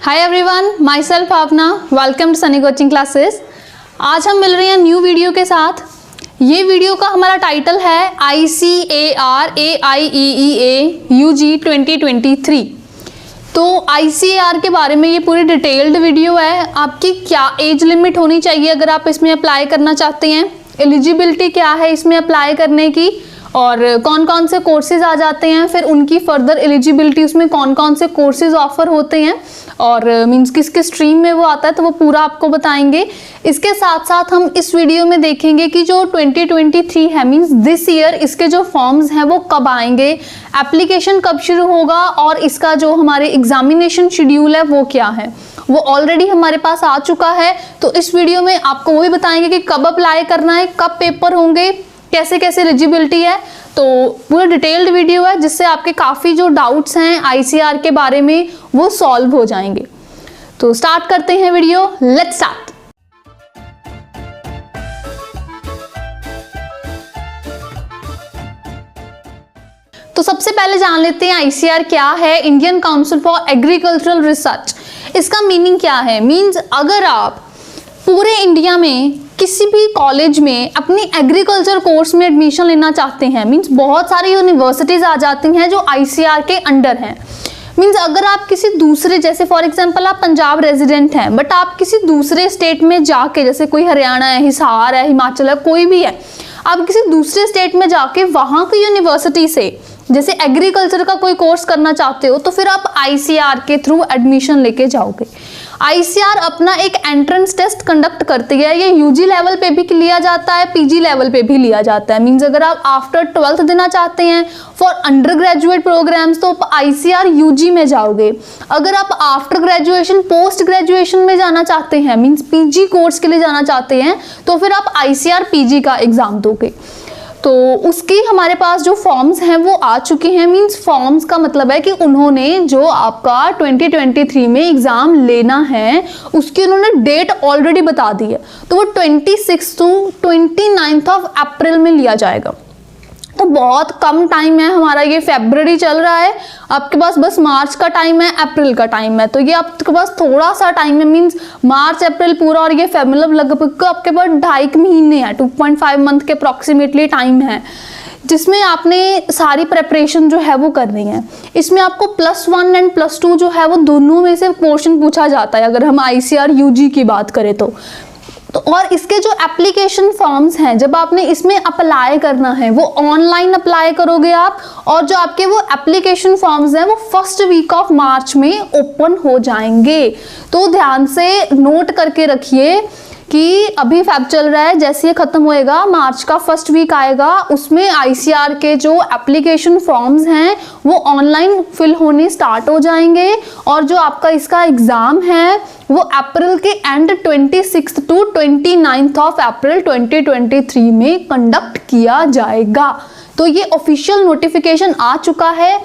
Hi everyone, myself Bhavna, welcome to Sunny coaching classes. आज हम मिल रहे हैं न्यू वीडियो के साथ। ये वीडियो का हमारा टाइटल है ICAR AIEEA UG 2023। तो ICAR के बारे में ये पूरी डिटेल्ड वीडियो है। आपकी क्या एज लिमिट होनी चाहिए अगर आप इसमें अप्लाई करना चाहते हैं, एलिजिबिलिटी क्या है इसमें अप्लाई करने की, और कौन कौन से कोर्सेज आ जाते हैं, फिर उनकी फर्दर एलिजिबिलिटी, उसमें कौन कौन से कोर्सेज ऑफर होते हैं और मींस किस किस स्ट्रीम में वो आता है, तो वो पूरा आपको बताएंगे। इसके साथ साथ हम इस वीडियो में देखेंगे कि जो 2023 है मींस दिस ईयर, इसके जो फॉर्म्स हैं वो कब आएंगे, एप्लीकेशन कब शुरू होगा और इसका जो हमारे एग्जामिनेशन शेड्यूल है वो क्या है। वो ऑलरेडी हमारे पास आ चुका है, तो इस वीडियो में आपको वो भी बताएंगे कि कब अप्लाई करना है, कब पेपर होंगे, कैसे कैसे एलिजिबिलिटी है। तो पूरा डिटेल्ड वीडियो है जिससे आपके काफ़ी जो डाउट्स हैं ICAR के बारे में वो सॉल्व हो जाएंगे। तो स्टार्ट करते हैं वीडियो, लेट्स स्टार्ट। तो सबसे पहले जान लेते हैं ICAR क्या है, Indian council for agricultural research. इसका मीनिंग क्या है, मीन्स अगर आप पूरे इंडिया में किसी भी कॉलेज में अपनी एग्रीकल्चर कोर्स में एडमिशन लेना चाहते हैं, मीन्स बहुत सारी यूनिवर्सिटीज़ आ जाती हैं जो ICAR के अंडर हैं। मीन्स अगर आप किसी दूसरे, जैसे फॉर एग्जांपल आप पंजाब रेजिडेंट हैं बट आप किसी दूसरे स्टेट में जाके, जैसे कोई हरियाणा है, हिसार है, हिमाचल है, कोई भी है, आप किसी दूसरे स्टेट में जाके वहाँ की यूनिवर्सिटी से जैसे एग्रीकल्चर का कोई कोर्स करना चाहते हो तो फिर आप ICAR के थ्रू एडमिशन लेके जाओगे। ICAR अपना एक एंट्रेंस टेस्ट कंडक्ट करती है। ये UG लेवल पे भी लिया जाता है, PG लेवल पे भी लिया जाता है। मींस अगर आप आफ्टर 12th देना चाहते हैं फॉर अंडर ग्रेजुएट प्रोग्राम्स तो आप ICAR UG में जाओगे। अगर आप आफ्टर ग्रेजुएशन पोस्ट ग्रेजुएशन में जाना चाहते हैं, मींस PG कोर्स के लिए जाना चाहते हैं, तो फिर आप ICAR PG का एग्जाम दोगे। तो उसकी हमारे पास जो फॉर्म्स हैं वो आ चुके हैं। मींस फॉर्म्स का मतलब है कि उन्होंने जो आपका 2023 में एग्ज़ाम लेना है उसकी उन्होंने डेट ऑलरेडी बता दी है। तो वो 26 to 29 अप्रैल में लिया जाएगा। तो बहुत कम टाइम है हमारा, ये फरवरी चल रहा है, आपके पास बस मार्च का टाइम है, अप्रैल का टाइम है, तो ये आपके पास थोड़ा सा टाइम है। मींस मार्च अप्रैल पूरा और ये मतलब लगभग आपके पास 2.5 महीने हैं, 2.5 मंथ के अप्रॉक्सीमेटली टाइम है जिसमें आपने सारी प्रेपरेशन जो है वो करनी है। इसमें आपको +1 एंड +2 जो है वो दोनों में से पोर्शन पूछा जाता है अगर हम ICAR UG की बात करें तो और इसके जो एप्लीकेशन फॉर्म्स हैं, जब आपने इसमें अप्लाई करना है वो ऑनलाइन अप्लाई करोगे आप, और जो आपके वो एप्लीकेशन फॉर्म्स हैं वो फर्स्ट वीक ऑफ मार्च में ओपन हो जाएंगे। तो ध्यान से नोट करके रखिए कि अभी फेब चल रहा है, जैसे ये खत्म होएगा मार्च का फर्स्ट वीक आएगा, उसमें ICAR के जो एप्लीकेशन फॉर्म्स हैं वो ऑनलाइन फिल होने स्टार्ट हो जाएंगे और जो आपका इसका एग्ज़ाम है वो अप्रैल के एंड 26 to 29 अप्रैल 2023 में कंडक्ट किया जाएगा। तो ये ऑफिशियल नोटिफिकेशन आ चुका है।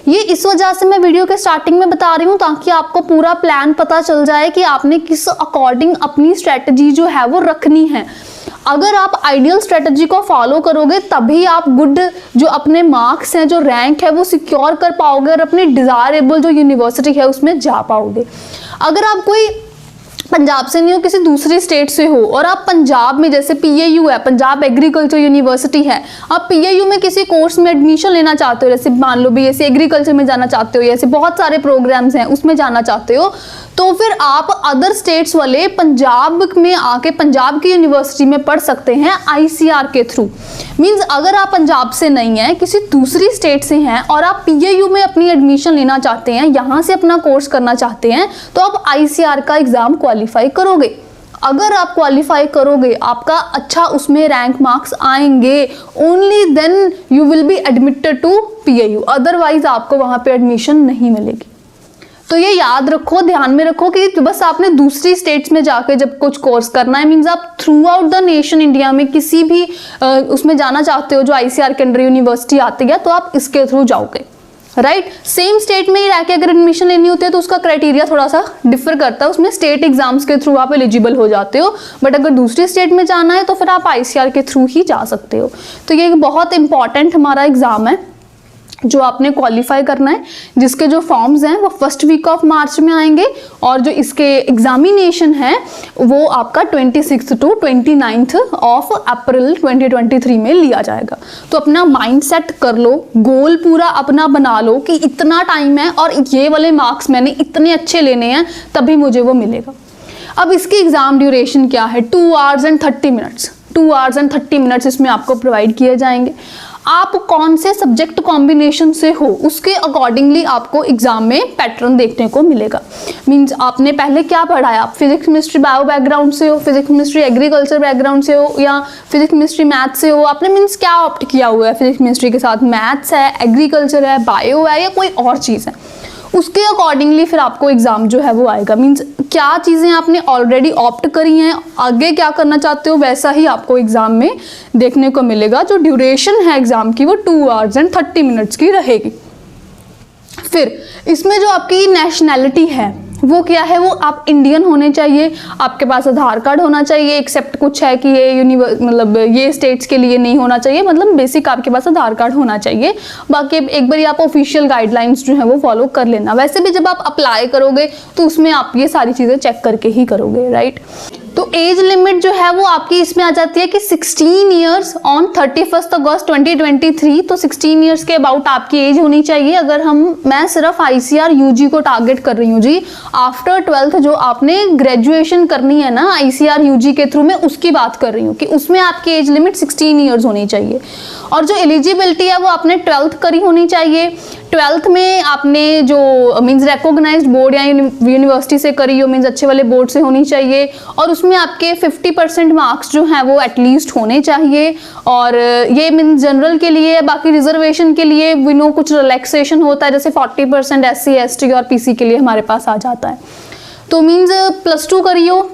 ये इस वजह से मैं वीडियो के स्टार्टिंग में बता रही हूँ ताकि आपको पूरा प्लान पता चल जाए कि आपने किस अकॉर्डिंग अपनी स्ट्रेटजी जो है वो रखनी है। अगर आप आइडियल स्ट्रेटजी को फॉलो करोगे तभी आप गुड जो अपने मार्क्स हैं, जो रैंक है वो सिक्योर कर पाओगे और अपनी डिज़ायरेबल जो यूनिवर्सिटी है उसमें जा पाओगे। अगर आप कोई पंजाब से नहीं हो, किसी दूसरी स्टेट से हो और आप पंजाब में, जैसे PAU है, पंजाब एग्रीकल्चर यूनिवर्सिटी है, आप PAU में किसी कोर्स में एडमिशन लेना चाहते हो, जैसे मान लो BSc एग्रीकल्चर में जाना चाहते हो, ऐसे बहुत सारे प्रोग्राम्स हैं उसमें जाना चाहते हो, तो फिर आप अदर स्टेट्स वाले पंजाब में आके पंजाब की यूनिवर्सिटी में पढ़ सकते हैं ICAR के थ्रू। मींस अगर आप पंजाब से नहीं हैं, किसी दूसरी स्टेट से हैं और आप PAU में अपनी एडमिशन लेना चाहते हैं, यहाँ से अपना कोर्स करना चाहते हैं, तो आप ICAR का एग्ज़ाम क्वालिफाई करोगे। अगर आप क्वालिफाई करोगे, आपका अच्छा उसमें रैंक मार्क्स आएंगे, only then you will be admitted to PAU, otherwise आपको वहाँ पे एडमिशन नहीं मिलेगी। तो ये याद रखो, ध्यान में रखो कि बस आपने दूसरी स्टेट्स में जाके जब कुछ कोर्स करना है, मीन्स आप through out the nation India में किसी भी उसमें जाना चाहते हो जो ICAR के अंडर यूनिवर्सिटी आती है, तो आप इसके थ्रू जाओगे। राइट, सेम स्टेट में ही रह के अगर एडमिशन लेनी होती है तो उसका क्राइटेरिया थोड़ा सा डिफर करता है, उसमें स्टेट एग्जाम्स के थ्रू आप एलिजिबल हो जाते हो, बट अगर दूसरी स्टेट में जाना है तो फिर आप ICAR के थ्रू ही जा सकते हो। तो ये एक बहुत इंपॉर्टेंट हमारा एग्जाम है। जो आपने क्वालिफाई करना है, जिसके जो फॉर्म्स हैं वो फर्स्ट वीक ऑफ मार्च में आएंगे और जो इसके एग्जामिनेशन है वो आपका 26 टू 29 ऑफ अप्रैल 2023 में लिया जाएगा। तो अपना माइंड सेट कर लो, गोल पूरा अपना बना लो कि इतना टाइम है और ये वाले मार्क्स मैंने इतने अच्छे लेने हैं तभी मुझे वो मिलेगा। अब इसकी एग्जाम ड्यूरेशन क्या है, 2 hours and 30 minutes। 2 hours and 30 minutes इसमें आपको प्रोवाइड किए जाएंगे। आप कौन से सब्जेक्ट कॉम्बिनेशन से हो उसके अकॉर्डिंगली आपको एग्जाम में पैटर्न देखने को मिलेगा। मींस आपने पहले क्या पढ़ा है, आप फिजिक्स केमिस्ट्री बायो बैकग्राउंड से हो, फिजिक्स केमिस्ट्री एग्रीकल्चर बैकग्राउंड से हो या फिजिक्स केमिस्ट्री मैथ से हो, आपने मीन्स क्या ऑप्ट किया हुआ है, फिजिक्स केमिस्ट्री के साथ मैथ्स है, एग्रीकल्चर है, बायो है या कोई और चीज़ है, उसके अकॉर्डिंगली फिर आपको एग्जाम जो है वो आएगा। मींस क्या चीज़ें आपने ऑलरेडी ऑप्ट करी हैं, आगे क्या करना चाहते हो वैसा ही आपको एग्जाम में देखने को मिलेगा। जो ड्यूरेशन है एग्जाम की वो 2 hours and 30 minutes की रहेगी। फिर इसमें जो आपकी नेशनैलिटी है वो क्या है, वो आप इंडियन होने चाहिए, आपके पास आधार कार्ड होना चाहिए, एक्सेप्ट कुछ है कि ये मतलब ये स्टेट्स के लिए नहीं होना चाहिए, मतलब बेसिक आपके पास आधार कार्ड होना चाहिए। बाकी एक बार आप ऑफिशियल गाइडलाइंस जो है वो फॉलो कर लेना। वैसे भी जब आप अप्लाई करोगे तो उसमें आप ये सारी चीज़ें चेक करके ही करोगे, राइट। तो एज लिमिट जो है वो आपकी इसमें आ जाती है कि 16 ईयर्स ऑन 31 अगस्त 2023। तो 16 ईयर्स के अबाउट आपकी एज होनी चाहिए। अगर मैं सिर्फ ICAR UG को टारगेट कर रही हूँ जी, आफ्टर 12th जो आपने ग्रेजुएशन करनी है ना ICAR UG के थ्रू, मैं उसकी बात कर रही हूँ कि उसमें आपकी एज लिमिट 16 ईयर्स होनी चाहिए। और जो एलिजिबिलिटी है वो आपने 12th करी होनी चाहिए। 12th में आपने जो मीन्स रिकॉग्नाइज्ड बोर्ड या यूनिवर्सिटी से करी हो, मीन्स अच्छे वाले बोर्ड से होनी चाहिए। और उसमें आपके 50% मार्क्स जो हैं वो एटलीस्ट होने चाहिए। और ये मीन्स जनरल के लिए, बाकी रिजर्वेशन के लिए विनो कुछ रिलैक्सेशन होता है, जैसे 40% SC ST और PC के लिए हमारे पास आ जाता है। तो मीन्स +2 करियो,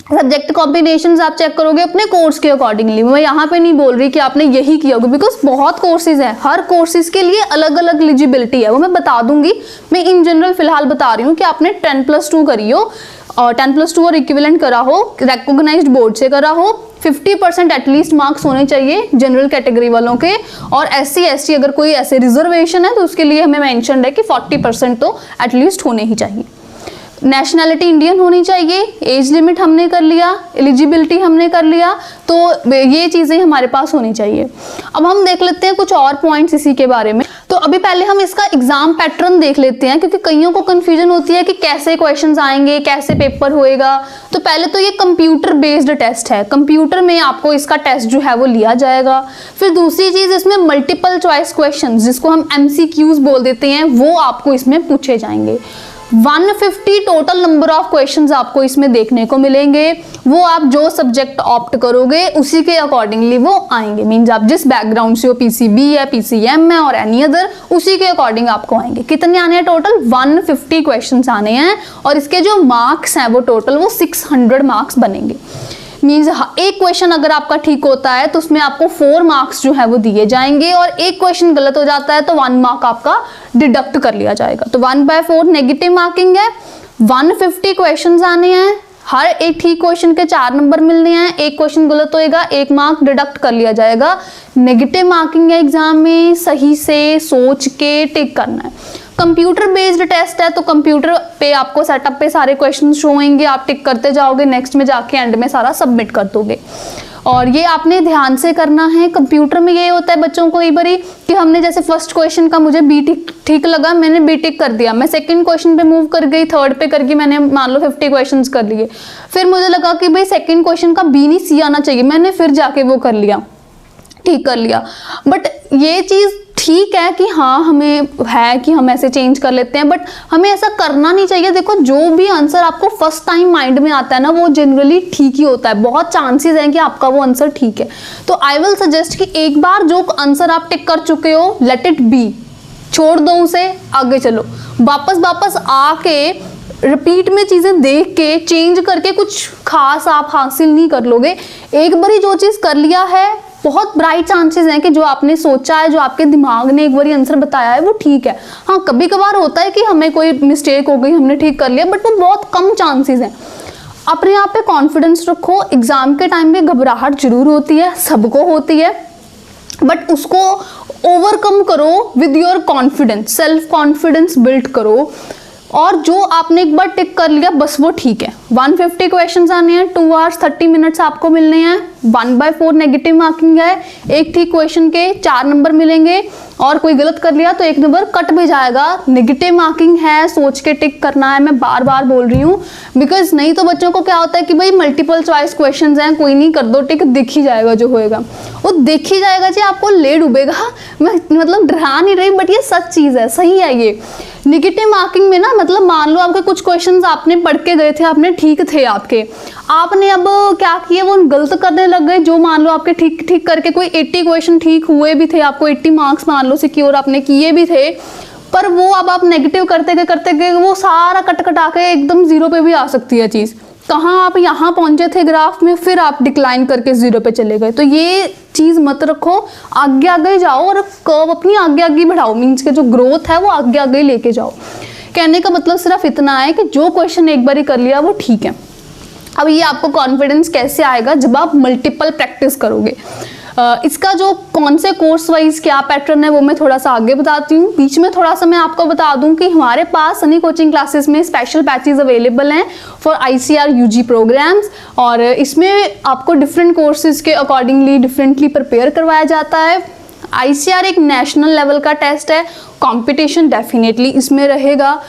सब्जेक्ट कॉम्बिनेशंस आप चेक करोगे अपने कोर्स के अकॉर्डिंगली। मैं यहाँ पे नहीं बोल रही कि आपने यही किया होगा, बिकॉज बहुत कोर्सेज हैं, हर कोर्सेज के लिए अलग अलग एलिजिबिलिटी है, वो मैं बता दूंगी। मैं इन जनरल फिलहाल बता रही हूँ कि आपने 10+2 करी हो और 10+2 और इक्विवेलेंट करा हो, रिकॉग्नाइज्ड बोर्ड से करा हो, 50% एटलीस्ट मार्क्स होने चाहिए जनरल कैटेगरी वालों के। और SC ST अगर कोई ऐसे रिजर्वेशन है तो उसके लिए हमें मेंशन है कि 40% तो एटलीस्ट होने ही चाहिए। नेशनैलिटी इंडियन होनी चाहिए, एज लिमिट हमने कर लिया, एलिजिबिलिटी हमने कर लिया, तो ये चीज़ें हमारे पास होनी चाहिए। अब हम देख लेते हैं कुछ और पॉइंट्स इसी के बारे में। तो अभी पहले हम इसका एग्जाम पैटर्न देख लेते हैं, क्योंकि कईयों को कंफ्यूजन होती है कि कैसे क्वेश्चंस आएंगे, कैसे पेपर होएगा। तो पहले तो ये कंप्यूटर बेस्ड टेस्ट है, कंप्यूटर में आपको इसका टेस्ट जो है वो लिया जाएगा। फिर दूसरी चीज़, इसमें मल्टीपल चॉइस क्वेश्चन जिसको हम MCQs बोल देते हैं, वो आपको इसमें पूछे जाएंगे। 150 टोटल नंबर ऑफ क्वेश्चंस आपको इसमें देखने को मिलेंगे। वो आप जो सब्जेक्ट ऑप्ट करोगे उसी के अकॉर्डिंगली वो आएंगे। मीन्स आप जिस बैकग्राउंड से हो, PCB है, PCM है और एनी अदर, उसी के अकॉर्डिंग आपको आएंगे। कितने आने हैं टोटल? 150 क्वेश्चंस आने हैं और इसके जो मार्क्स हैं वो टोटल वो 600 मार्क्स बनेंगे। मीन्स एक क्वेश्चन अगर आपका ठीक होता है तो उसमें आपको 4 मार्क्स जो है वो दिए जाएंगे, और एक क्वेश्चन गलत हो जाता है तो 1 मार्क आपका डिडक्ट कर लिया जाएगा। तो 1/4 नेगेटिव मार्किंग है। 150 क्वेश्चंस आने हैं, हर एक ठीक क्वेश्चन के 4 नंबर मिलने हैं। एक क्वेश्चन गलत होएगा, 1 मार्क डिडक्ट कर लिया जाएगा। नेगेटिव मार्किंग है एग्जाम में, सही से सोच के टिक करना है। कंप्यूटर बेस्ड टेस्ट है तो कंप्यूटर पे आपको सेटअप पे सारे क्वेश्चन शो होंगे, आप टिक करते जाओगे, नेक्स्ट में जाके एंड में सारा सबमिट कर दोगे। और ये आपने ध्यान से करना है। कंप्यूटर में ये होता है बच्चों को कई बारी कि हमने जैसे फर्स्ट क्वेश्चन का मुझे बी ठीक लगा, मैंने बी टिक कर दिया, मैं सेकंड क्वेश्चन पे मूव कर गई, थर्ड पे करके मैंने मान लो 50 क्वेश्चंस कर लिए। फिर मुझे लगा कि भाई सेकंड क्वेश्चन का बी नहीं सी आना चाहिए, मैंने फिर जाके वो कर लिया, ठीक कर लिया। बट ये चीज़ ठीक है कि हाँ हमें है कि हम ऐसे चेंज कर लेते हैं, बट हमें ऐसा करना नहीं चाहिए। देखो जो भी आंसर आपको फर्स्ट टाइम माइंड में आता है ना वो जनरली ठीक ही होता है, बहुत चांसेस हैं कि आपका वो आंसर ठीक है। तो आई विल सजेस्ट कि एक बार जो आंसर आप टिक कर चुके हो, लेट इट बी, छोड़ दो उसे, आगे चलो। वापस आके रिपीट में चीज़ें देख के चेंज करके कुछ खास आप हासिल नहीं कर लोगे। एक बारी जो चीज़ कर लिया है, बहुत ब्राइट चांसेस हैं कि जो आपने सोचा है, जो आपके दिमाग ने एक बारी आंसर बताया है वो ठीक है। हाँ कभी कभार होता है कि हमें कोई मिस्टेक हो गई, हमने ठीक कर लिया, बट वो बहुत कम चांसेस हैं। अपने आप पे कॉन्फिडेंस रखो। एग्जाम के टाइम पे घबराहट जरूर होती है, सबको होती है, बट उसको ओवरकम करो with your confidence, self confidence build करो, और जो आपने एक बार टिक कर लिया बस वो ठीक है। 150 क्वेश्चंस आने हैं, 2 आवर्स 30 मिनट्स आपको मिलने हैं, 1/4 नेगेटिव मार्किंग है, एक ठीक क्वेश्चन के 4 नंबर मिलेंगे, और कोई गलत कर लिया तो 1 नंबर कट भी जाएगा। नेगेटिव मार्किंग है, सोच के टिक करना है, मैं बार बार बोल रही हूँ, बिकॉज नहीं तो बच्चों को क्या होता है कि भाई मल्टीपल चॉइस क्वेश्चंस हैं, कोई नहीं कर दो टिक, दिख ही जाएगा जो होएगा वो दिख ही जाएगा जी, आपको ले डूबेगा। मैं मतलब डरा नहीं रही, बट ये सच चीज़ है, सही है ये। नेगेटिव मार्किंग में ना, मतलब मान लो आपके कुछ क्वेश्चंस आपने पढ़ के गए थे, आपने ठीक थे आपके, आपने अब क्या किया, वो गलत करने लग गए, जो मान लो आपके ठीक ठीक करके कोई 80 क्वेश्चन ठीक हुए भी थे, आपको 80 मार्क्स मान लो सिक्योर आपने किए भी थे, पर वो अब आप नेगेटिव करते गए वो सारा कट कटा के एकदम 0 पे भी आ सकती है चीज़। कहाँ आप यहाँ पहुंचे थे ग्राफ में, फिर आप डिक्लाइन करके 0 पे चले गए। तो ये चीज़ मत रखो, आगे आगे जाओ और कर्व अपनी आगे आगे बढ़ाओ, मीन्स के जो ग्रोथ है वो आगे आगे लेके जाओ। कहने का मतलब सिर्फ इतना है कि जो क्वेश्चन एक बार ही कर लिया वो ठीक है। अब ये आपको कॉन्फिडेंस कैसे आएगा, जब आप मल्टीपल प्रैक्टिस करोगे। इसका जो कौन से कोर्स वाइज क्या पैटर्न है वो मैं थोड़ा सा आगे बताती हूँ। बीच में थोड़ा सा मैं आपको बता दूं कि हमारे पास सनी कोचिंग क्लासेस में स्पेशल बैचेस अवेलेबल हैं फॉर ICAR UG प्रोग्राम्स, और इसमें आपको डिफरेंट कोर्सेज के अकॉर्डिंगली डिफरेंटली प्रिपेयर करवाया जाता है। ICAR एक नेशनल लेवल का टेस्ट है, कंपटीशन डेफिनेटली इसमें रहेगा।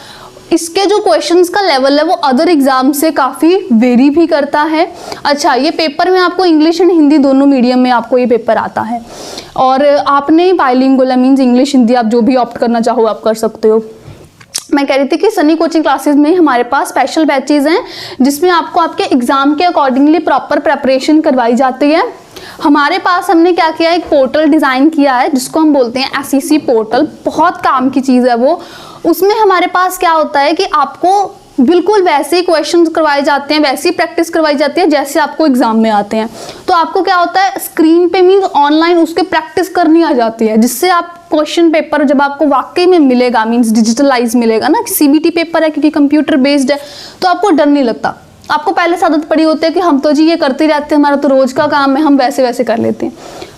इसके जो क्वेश्चंस का लेवल है वो अदर एग्जाम से काफ़ी वेरी भी करता है। अच्छा, ये पेपर में आपको इंग्लिश एंड हिंदी दोनों मीडियम में आपको ये पेपर आता है, और आपने बाइलिंगुअल मीन्स इंग्लिश हिंदी आप जो भी ऑप्ट करना चाहो आप कर सकते हो। मैं कह रही थी कि सनी कोचिंग क्लासेस में हमारे पास स्पेशल बैचेज हैं जिसमें आपको आपके एग्जाम के अकॉर्डिंगली प्रॉपर प्रेपरेशन करवाई जाती है। हमारे पास हमने क्या किया, एक पोर्टल डिज़ाइन किया है जिसको हम बोलते हैं SEC पोर्टल, बहुत काम की चीज़ है वो। उसमें हमारे पास क्या होता है कि आपको बिल्कुल वैसे ही क्वेश्चंस करवाए जाते हैं, वैसी प्रैक्टिस करवाई जाती है जैसे आपको एग्जाम में आते हैं। तो आपको क्या होता है, स्क्रीन पे मीन्स ऑनलाइन उसके प्रैक्टिस करनी आ जाती है, जिससे आप क्वेश्चन पेपर जब आपको वाकई में मिलेगा, मीन्स डिजिटलाइज मिलेगा ना, CBT पेपर है क्योंकि कंप्यूटर बेस्ड है, तो आपको डर नहीं लगता। आपको पहले से आदत पड़ी होती है कि हम तो जी ये करते रहते हैं, हमारा तो रोज का काम है, हम वैसे वैसे कर लेते हैं।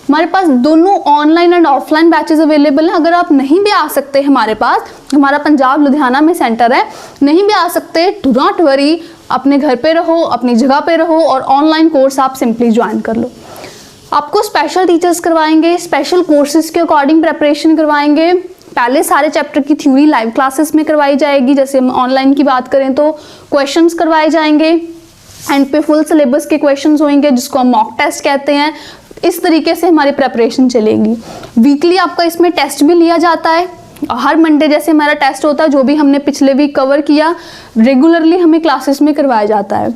हमारे पास दोनों online and offline batches available हैं। अगर आप नहीं भी आ सकते हमारे पास, हमारा पंजाब लुधियाना में सेंटर है, नहीं भी आ सकते, डू नॉट वरी, अपने घर पे रहो, अपनी जगह पे रहो, और ऑनलाइन कोर्स आप सिंपली ज्वाइन कर लो। आपको स्पेशल टीचर्स करवाएंगे, स्पेशल कोर्सेज के अकॉर्डिंग प्रेपरेशन करवाएंगे। पहले सारे चैप्टर की थ्योरी लाइव क्लासेस में करवाई जाएगी, जैसे हम ऑनलाइन की बात करें तो क्वेश्चंस करवाए जाएंगे, एंड पे फुल सिलेबस के क्वेश्चंस होंगे जिसको हम मॉक टेस्ट कहते हैं। इस तरीके से हमारी प्रेपरेशन चलेगी। वीकली आपका इसमें टेस्ट भी लिया जाता है, हर मंडे जैसे हमारा टेस्ट होता है, जो भी हमने पिछले वीक कवर किया रेगुलरली हमें क्लासेस में करवाया जाता है।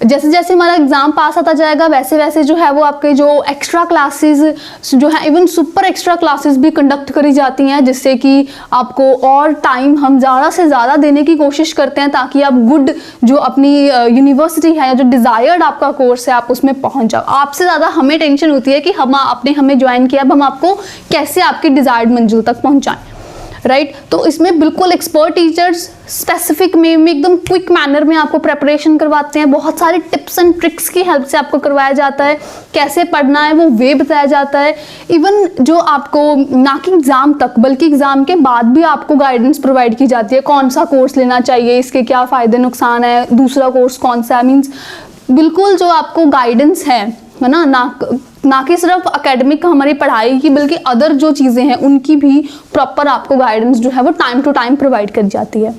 जैसे जैसे हमारा एग्जाम पास आता जाएगा वैसे वैसे जो है वो आपके जो एक्स्ट्रा क्लासेस जो है, इवन सुपर एक्स्ट्रा क्लासेस भी कंडक्ट करी जाती हैं, जिससे कि आपको और टाइम हम ज़्यादा से ज़्यादा देने की कोशिश करते हैं ताकि आप गुड जो अपनी यूनिवर्सिटी है, जो डिज़ायर्ड आपका कोर्स है, आप उसमें पहुंच जाओ। आपसे ज़्यादा हमें टेंशन होती है कि आपने हमें ज्वाइन किया, अब हम आपको कैसे आपकी डिज़ायर्ड मंजिल तक पहुँचाएँ, राइट। तो इसमें बिल्कुल एक्सपर्ट टीचर्स स्पेसिफिक में एकदम क्विक मैनर में आपको प्रेपरेशन करवाते हैं। बहुत सारे टिप्स एंड ट्रिक्स की हेल्प से आपको करवाया जाता है, कैसे पढ़ना है वो वे बताया जाता है। इवन जो आपको ना कि एग्जाम तक बल्कि एग्जाम के बाद भी आपको गाइडेंस प्रोवाइड की जाती है, कौन सा कोर्स लेना चाहिए, इसके क्या फ़ायदे नुकसान है, दूसरा कोर्स कौन सा है। मीन्स बिल्कुल जो आपको गाइडेंस है ना कि सिर्फ एकेडमिक हमारी पढ़ाई की, बल्कि अदर जो चीज़ें हैं उनकी भी प्रॉपर आपको गाइडेंस जो है वो टाइम टू टाइम प्रोवाइड करी जाती है।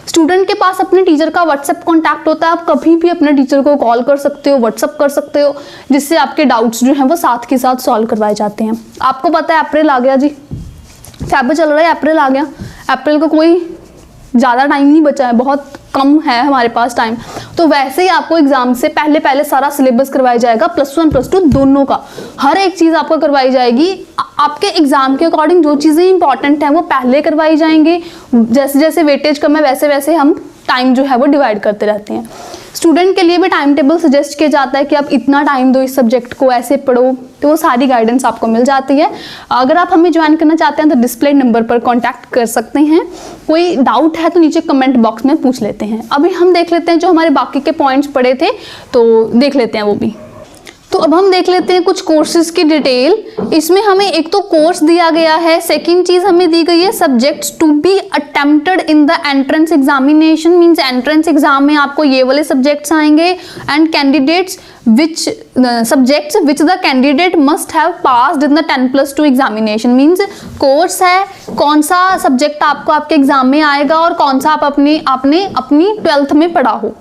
स्टूडेंट के पास अपने टीचर का व्हाट्सएप कॉन्टैक्ट होता है, आप कभी भी अपने टीचर को कॉल कर सकते हो, व्हाट्सएप कर सकते हो, जिससे आपके डाउट्स जो हैं वो साथ के साथ सॉल्व करवाए जाते हैं। आपको पता है अप्रैल आ गया जी, फेब चल रहा है, अप्रैल आ गया, अप्रैल को कोई ज़्यादा टाइम नहीं बचा है, बहुत कम है हमारे पास टाइम। तो वैसे ही आपको एग्जाम से पहले सारा सिलेबस करवाया जाएगा, +1 +2 दोनों का, हर एक चीज़ आपको करवाई जाएगी। आपके एग्जाम के अकॉर्डिंग जो चीज़ें इंपॉर्टेंट हैं वो पहले करवाई जाएंगी, जैसे जैसे वेटेज कम है वैसे वैसे हम टाइम जो है वो डिवाइड करते रहते हैं। स्टूडेंट के लिए भी टाइम टेबल सजेस्ट किया जाता है कि आप इतना टाइम दो इस सब्जेक्ट को, ऐसे पढ़ो, तो वो सारी गाइडेंस आपको मिल जाती है। अगर आप हमें ज्वाइन करना चाहते हैं तो डिस्प्ले नंबर पर कांटेक्ट कर सकते हैं। कोई डाउट है तो नीचे कमेंट बॉक्स में पूछ लेते हैं। अभी हम देख लेते हैं जो हमारे बाकी के पॉइंट्स पड़े थे, तो देख लेते हैं वो भी। तो अब हम देख लेते हैं कुछ कोर्सेज की डिटेल। इसमें हमें एक तो कोर्स दिया गया है, सेकंड चीज हमें दी गई है subjects to be attempted in the entrance examination, means entrance exam में आपको ये वाले सब्जेक्ट्स आएंगे, and candidates which subjects which the candidate must have passed in the 10+2 examination, means course है कौन सा सब्जेक्ट आपको आपके एग्जाम में आएगा और कौन सा आप आपने अपनी 12th में पढ़ा हो।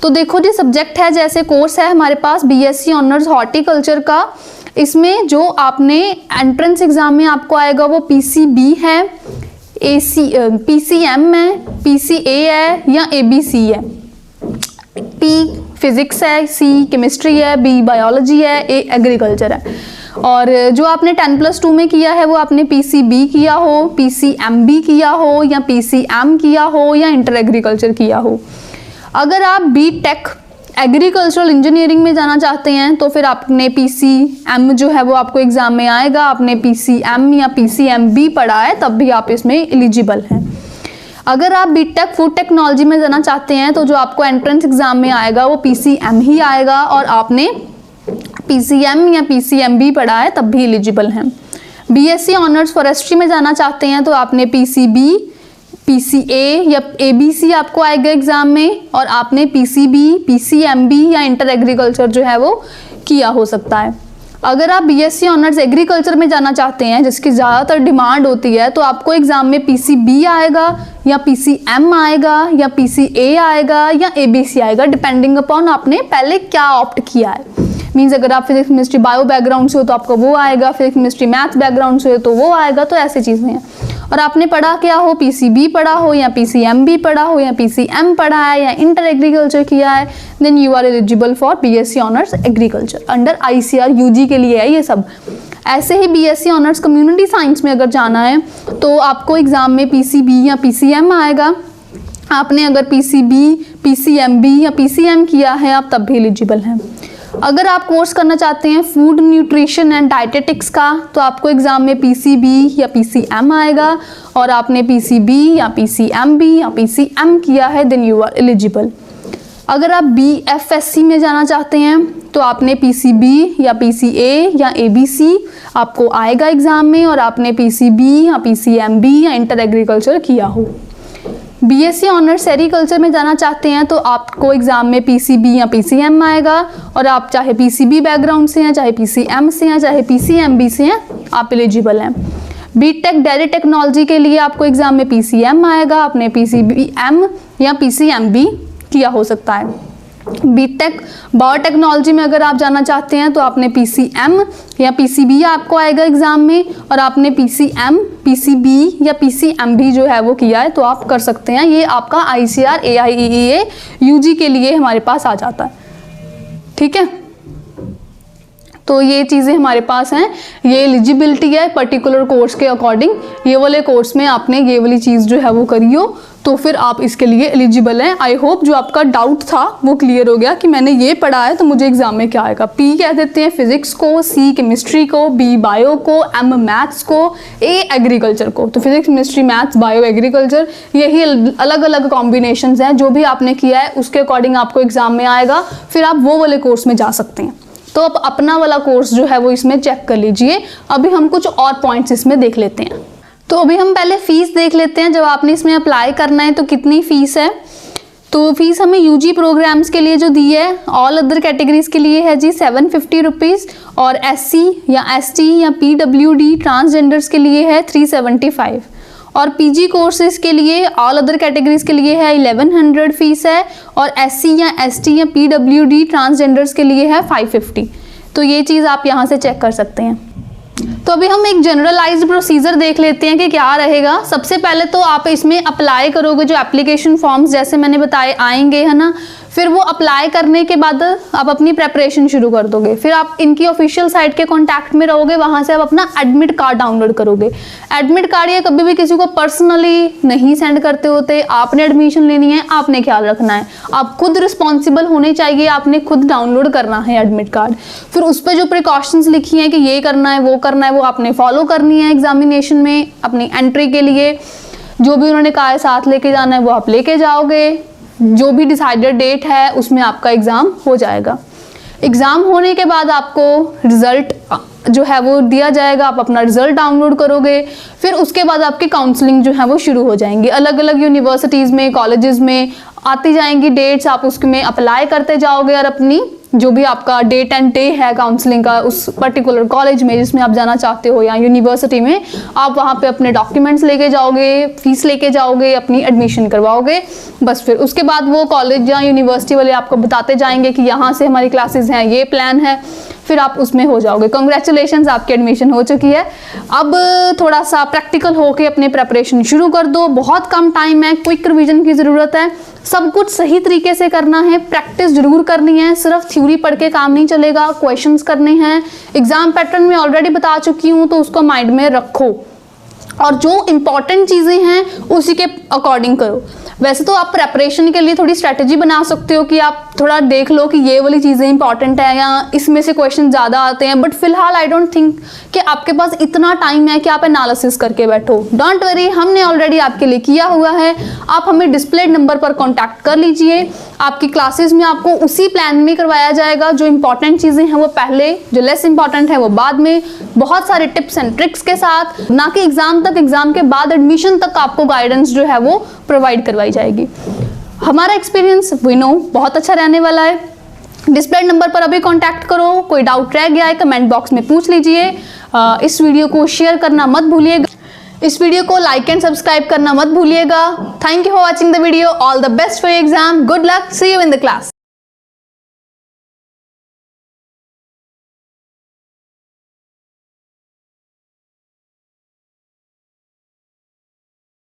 तो देखो जी, सब्जेक्ट है जैसे कोर्स है हमारे पास बीएससी ऑनर्स हॉर्टिकल्चर का, इसमें जो आपने एंट्रेंस एग्जाम में आपको आएगा वो पीसीबी है, पीसीएम है, पीसीए है या एबीसी है। पी फिजिक्स है, सी केमिस्ट्री है, बी बायोलॉजी है, ए एग्रीकल्चर है। और जो आपने 10+2 में किया है वो आपने पीसीबी किया हो, पीसीएमबी किया हो या पीसीएम किया हो या इंटर एग्रीकल्चर किया हो। अगर आप बीटेक एग्रीकल्चरल इंजीनियरिंग में जाना चाहते हैं तो फिर आपने पीसीएम जो है वो आपको एग्जाम में आएगा, आपने पीसीएम या पीसीएमबी पढ़ा है तब भी आप इसमें एलिजिबल हैं। अगर आप बीटेक फूड टेक्नोलॉजी में जाना चाहते हैं तो जो आपको एंट्रेंस एग्जाम में आएगा वो पीसीएम ही आएगा और आपने पीसीएम या पीसीएमबी पढ़ा है तब भी एलिजिबल हैं। बीएससी ऑनर्स फॉरेस्ट्री में जाना चाहते हैं तो आपने पीसीबी, पीसीए या एबीसी आपको आएगा एग्जाम में, और आपने पीसीबी, पीसीएमबी या इंटर एग्रीकल्चर जो है वो किया हो सकता है। अगर आप बीएससी ऑनर्स एग्रीकल्चर में जाना चाहते हैं जिसकी ज़्यादातर डिमांड होती है तो आपको एग्जाम में पीसीबी आएगा या पीसीएम आएगा या पीसीए आएगा या एबीसी आएगा, डिपेंडिंग अपॉन आपने पहले क्या ऑप्ट किया है। मीन्स अगर आप फिजिक्स केमिस्ट्री बायो बैकग्राउंड से हो तो आपका वो आएगा, फिजिक्स केमिस्ट्री मैथ्स बैकग्राउंड से हो तो वो आएगा, तो ऐसी चीज़ें हैं। और आपने पढ़ा क्या हो, पीसीबी पढ़ा हो या पीसीएमबी पढ़ा हो या पीसीएम पढ़ा है या इंटर एग्रीकल्चर किया है, then you are eligible for BSc honours agriculture under ICR UG के लिए है ये सब। ऐसे ही बीएससी ऑनर्स कम्युनिटी साइंस में अगर जाना है तो आपको एग्जाम में पीसीबी या पीसीएम आएगा। आपने अगर पीसीबी, पीसीएमबी या पीसीएम किया है आप तब भी एलिजिबल हैं। अगर आप कोर्स करना चाहते हैं फूड न्यूट्रिशन एंड डाइटेटिक्स का तो आपको एग्जाम में पीसीबी या पीसीएम आएगा, और आपने पीसीबी या पीसीएमबी या पीसीएम किया है देन यू आर एलिजिबल। अगर आप बीएफएससी में जाना चाहते हैं तो आपने पीसीबी या पीसीए या एबीसी आपको आएगा एग्जाम में, और आपने पीसीबी या पीसीएमबी या इंटर एग्रीकल्चर किया हो। बीएससी ऑनर्स सेरीकल्चर में जाना चाहते हैं तो आपको एग्जाम में पीसीबी या पीसीएम आएगा, और आप चाहे पीसीबी बैकग्राउंड से हैं, चाहे पीसीएम से हैं, चाहे पीसीएमबी से हैं, आप एलिजिबल हैं। बीटेक डेयरी टेक्नोलॉजी के लिए आपको एग्जाम में पीसीएम आएगा, आपने पीसीबीएम या पीसीएमबी किया हो सकता है। बीटेक बायोटेक्नोलॉजी में अगर आप जाना चाहते हैं तो आपने पीसीएम या पीसीबी आपको आएगा एग्जाम में, और आपने पीसीएम, पीसीबी या पीसीएमबी जो है वो किया है तो आप कर सकते हैं। ये आपका आईसीआर एआईईए यूजी के लिए हमारे पास आ जाता है, ठीक है। तो ये चीज़ें हमारे पास हैं, ये एलिजिबिलिटी है पर्टिकुलर कोर्स के अकॉर्डिंग। ये वाले कोर्स में आपने ये वाली चीज़ जो है वो करी हो तो फिर आप इसके लिए एलिजिबल हैं। आई होप जो आपका डाउट था वो क्लियर हो गया कि मैंने ये पढ़ा है तो मुझे एग्जाम में क्या आएगा। पी कह देते हैं फिजिक्स को, सी केमिस्ट्री को, बी बायो को, एम मैथ्स को, ए एग्रीकल्चर को। तो physics, chemistry, maths, bio, agriculture, यही अलग अलग कॉम्बिनेशंस हैं। जो भी आपने किया है उसके अकॉर्डिंग आपको एग्जाम में आएगा, फिर आप वो वाले कोर्स में जा सकते हैं। तो अब अपना वाला कोर्स जो है वो इसमें चेक कर लीजिए। अभी हम कुछ और पॉइंट्स इसमें देख लेते हैं। तो अभी हम पहले फीस देख लेते हैं, जब आपने इसमें अप्लाई करना है तो कितनी फीस है। तो फीस हमें यूजी प्रोग्राम्स के लिए जो दी है, ऑल अदर कैटेगरीज के लिए है जी 750 रुपीज़, और एससी या एसटी या पीडब्ल्यूडी ट्रांसजेंडर्स के लिए है 375, और पीजी कोर्सेज के लिए ऑल अदर कैटेगरीज के लिए है 1100 फीस है, और एससी या एसटी या पीडब्ल्यूडी ट्रांसजेंडर्स के लिए है 550। तो ये चीज़ आप यहाँ से चेक कर सकते हैं। तो अभी हम एक जनरलाइज्ड प्रोसीजर देख लेते हैं कि क्या रहेगा। सबसे पहले तो आप इसमें अप्लाई करोगे, जो एप्लीकेशन फॉर्म्स जैसे मैंने बताए आएंगे है ना, फिर वो अप्लाई करने के बाद आप अपनी प्रेपरेशन शुरू कर दोगे। फिर आप इनकी ऑफिशियल साइट के कांटेक्ट में रहोगे, वहाँ से आप अपना एडमिट कार्ड डाउनलोड करोगे। एडमिट कार्ड ये कभी भी किसी को पर्सनली नहीं सेंड करते होते, आपने एडमिशन लेनी है, आपने ख्याल रखना है, आप खुद रिस्पॉन्सिबल होने चाहिए, आपने खुद डाउनलोड करना है एडमिट कार्ड। फिर उस पर जो प्रिकॉशंस लिखी हैं कि ये करना है वो करना है, वो आपने फॉलो करनी है एग्जामिनेशन में अपनी एंट्री के लिए। जो भी उन्होंने कहा है साथ लेके जाना है वो आप लेके जाओगे। जो भी डिसाइडेड डेट है उसमें आपका एग्ज़ाम हो जाएगा। एग्ज़ाम होने के बाद आपको रिज़ल्ट जो है वो दिया जाएगा, आप अपना रिज़ल्ट डाउनलोड करोगे, फिर उसके बाद आपकी काउंसलिंग जो है वो शुरू हो जाएंगी। अलग अलग यूनिवर्सिटीज़ में, कॉलेजेस में आती जाएंगी डेट्स, आप उसमें अप्लाई करते जाओगे और अपनी जो भी आपका डेट एंड डे है काउंसलिंग का उस पर्टिकुलर कॉलेज में जिसमें आप जाना चाहते हो या यूनिवर्सिटी में, आप वहाँ पे अपने डॉक्यूमेंट्स लेके जाओगे, फीस लेके जाओगे, अपनी एडमिशन करवाओगे। बस फिर उसके बाद वो कॉलेज या यूनिवर्सिटी वाले आपको बताते जाएंगे कि यहाँ से हमारी क्लासेस हैं, ये प्लान है, फिर आप उसमें हो जाओगे। कॉन्ग्रेचुलेशंस, आपकी एडमिशन हो चुकी है। अब थोड़ा सा प्रैक्टिकल होके अपने प्रेपरेशन शुरू कर दो, बहुत कम टाइम है, क्विक रिवीजन की ज़रूरत है, सब कुछ सही तरीके से करना है, प्रैक्टिस जरूर करनी है, सिर्फ थ्योरी पढ़ के काम नहीं चलेगा, क्वेश्चंस करने हैं। एग्जाम पैटर्न में ऑलरेडी बता चुकी हूँ, तो उसको माइंड में रखो और जो इम्पॉर्टेंट चीज़ें हैं उसी के अकॉर्डिंग करो। वैसे तो आप प्रेपरेशन के लिए थोड़ी स्ट्रैटेजी बना सकते हो कि आप थोड़ा देख लो कि ये वाली चीज़ें इंपॉर्टेंट है या इसमें से क्वेश्चन ज़्यादा आते हैं, बट फिलहाल आई डोंट थिंक कि आपके पास इतना टाइम है कि आप एनालिसिस करके बैठो। डोंट वरी, हमने ऑलरेडी आपके लिए किया हुआ है। आप हमें डिस्प्लेड नंबर पर कॉन्टैक्ट कर लीजिए। आपकी क्लासेस में आपको उसी प्लान में करवाया जाएगा। जो इंपॉर्टेंट चीज़ें हैं वो पहले, जो लेस इंपॉर्टेंट है वो बाद में, बहुत सारे टिप्स एंड ट्रिक्स के साथ, ना कि एग्जाम तक, एग्जाम के बाद एडमिशन तक आपको गाइडेंस जो है वो प्रोवाइड करवाई जाएगी। हमारा एक्सपीरियंस वी नो बहुत अच्छा रहने वाला है। डिस्प्ले नंबर पर अभी कांटेक्ट करो। कोई डाउट रह गया है कमेंट बॉक्स में पूछ लीजिए। इस वीडियो को शेयर करना मत भूलिएगा, इस वीडियो को लाइक एंड सब्सक्राइब करना मत भूलिएगा। Thank you for watching the video. All the best for your exam. Good luck, see you in the class.